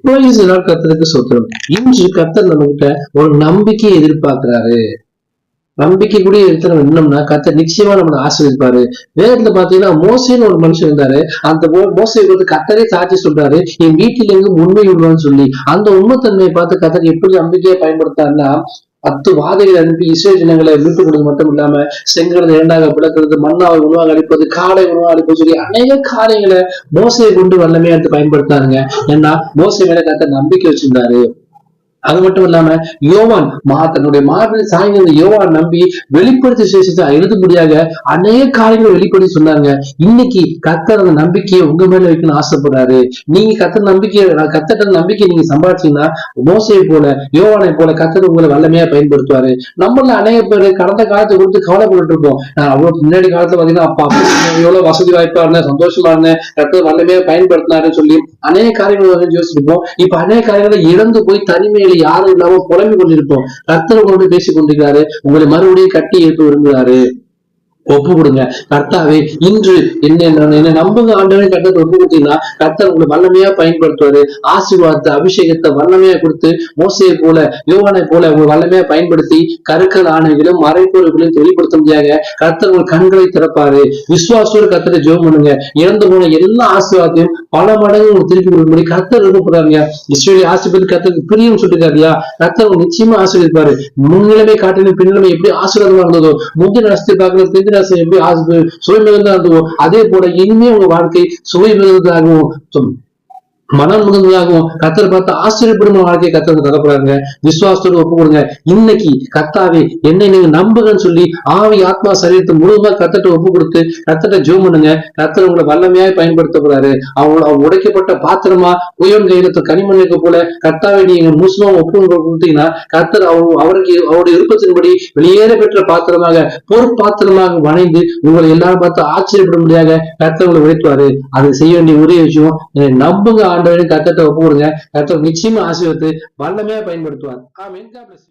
கர்த்தருக்கு சோத்திரம். இன்று கர்த்தர் நம்ம கிட்ட ஒரு நம்பிக்கையை எதிர்பார்க்கிறாரு. நம்பிக்கை கூட எடுத்து நம்ம என்னம்னா கர்த்தர் நிச்சயமா நம்மளை ஆசீர்வதிப்பாரு. வேதத்துல பாத்தீங்கன்னா மோசேன்னு ஒரு மனுஷன் இருந்தாரு. அந்த மோசையை பார்த்து கர்த்தரே சாட்சி சொல்றாரு, என் வீட்டில் எங்கும் உண்மை உள்ளான்னு சொல்லி. அந்த உண்மைத்தன்மையை பார்த்து கர்த்தர் எப்படி நம்பிக்கையை பயன்படுத்தாருன்னா 10 வாதைகளை அனுப்பி இஸ்ரேல் ஜனங்களை மீட்டுக் கொடுத்து மட்டும் இல்லாம செங்கடலை இரண்டாக பிளக்கிறது, மன்னாவை உணவாக அளிப்பது, காடை உணவாக அளிப்பது சொல்லி அநேக காரியங்களை மோசையை கொண்டு வல்லமையா எடுத்து பயன்படுத்தாருங்க. ஏன்னா மோசை மேல கர்த்தர் நம்பிக்கை வச்சிருந்தாரு. அது மட்டும் இல்லாம யோவான் தன்னுடைய மார்பில் சாய்ந்த யோவான் நம்பி வெளிப்படுத்தி விசேஷத்தை எழுதும்படியாக அநேக காரியங்களை வெளிப்படுத்தி சொன்னாங்க. இன்னைக்கு கர்த்தர் அந்த நம்பிக்கையை உங்க மேல வைக்கணும்னு ஆசைப்படுறாரு. நீங்க கர்த்தர் நம்பிக்கை நீங்க சம்பாதிச்சீங்கன்னா மோசையை போல யோவானை போல கர்த்தர் உங்களை வல்லமையா பயன்படுத்துவாரு. நம்மள அநேக பேர் கடந்த காலத்தை குறித்து கவலைப்பட்டு இருப்போம். நான் அவ்வளவு முன்னாடி காலத்துல பாத்தீங்கன்னா அப்பா எவ்வளவு வசதி வாய்ப்பா இருந்தேன், சந்தோஷமா இருந்தேன், கர்த்தர் வல்லமையா பயன்படுத்தினாருன்னு சொல்லி அநேக காரியங்கள் யோசிச்சிருப்போம். இப்ப அநேக காரியங்களை இழந்து போய் தனிமையில யாரும் இல்லாம புலம்பி கொண்டிருப்போம். கர்த்தர் உங்களோட பேசிக் கொண்டிருக்கிறாரு, உங்களை மறுபடியும் கட்டி ஏற்று விரும்புகிறாரு. ஒப்பு கொடுங்க. கர்த்தாவே இன்று என்ன நம்புங்க ஆண்டவரை கர்த்தர் ஒப்பு கொடுத்தீங்கன்னா கர்த்தர் உங்களை வல்லமையா பயன்படுத்துவாரு. ஆசீர்வாதத்தை அபிஷேகத்தை வல்லமையா கொடுத்து மோசையை போல யோவானை போல உங்களை வல்லமையா பயன்படுத்தி கருக்கள் ஆணைகளும் மறைப்பொருள்களையும் வெளிப்படுத்த முடியாத கர்த்தர் உங்கள் கண்களை திறப்பாரு. விசுவாசோடு கர்த்தரை ஜெபம் பண்ணுங்க. இறந்து போன எல்லா ஆசீர்வாதத்தையும் பல மடங்கு உங்களுக்கு திருப்பி கொடுக்கும்படி கர்த்தர் விருப்பப்படுறாங்க. இஸ்ரேலி ஆசீர்வாதம் கர்த்தருக்கு பிரியம் சொல்லிருக்காருயா, கர்த்தர் நிச்சயமா ஆசீர்வதிப்பாரு. முன்னிலைமை காட்டின பின்னிலைமை எப்படி ஆசீர்வாதமா இருந்ததோ, முந்தின நஷ்டத்தை பார்க்கறது எப்படி சுவை மிகுந்ததாகவும் அதே போல இனிமே உங்க வாழ்க்கை சுவை மிகுந்ததாகவும் மனம் மிகுந்ததாகவும் கர்த்தரை பார்த்து ஆச்சரியப்படும் வாழ்க்கையை கர்த்தர் தரப்படுறாங்க. விசுவாசத்தோடு ஒப்பு கொடுங்க. இன்னைக்கு கர்த்தாவே என்னை நீங்க நம்புங்கன்னு சொல்லி ஆவி ஆத்மா சரீரத்தை முழுவதுமா கர்த்தர்ட்ட ஒப்பு கொடுத்து கர்த்தர்ட்ட ஜெபம் பண்ணுங்க. கர்த்தர் உங்களை வல்லமையாய் பயன்படுத்தப்படுறாரு. அவங்க உடைக்கப்பட்ட பாத்திரமா உயர்ந்த கையிலத்தை கனிமண்ணுக்கு போல கர்த்தாவை நீங்க முஸ்லிம் ஒப்பு கொடுத்தீங்கன்னா கர்த்தர் அவருக்கு அவருடைய விருப்பத்தின்படி வெளியேற பெற்ற பாத்திரமாக பொறுப்பாத்திரமாக வணைந்து உங்களை எல்லாரும் பார்த்து ஆச்சரியப்பட முடியாத கர்த்தர் உங்களை உயர்த்துவாரு. அதை செய்ய வேண்டிய ஒரே விஷயம் நம்புங்க. ஆண்டவரை கர்த்தர்ட்ட ஒப்பு கொடுங்க. கர்த்தர் நிச்சயமா ஆசீர்வதித்து வல்லமையா பயன்படுத்துவார். ஆமென். God bless you.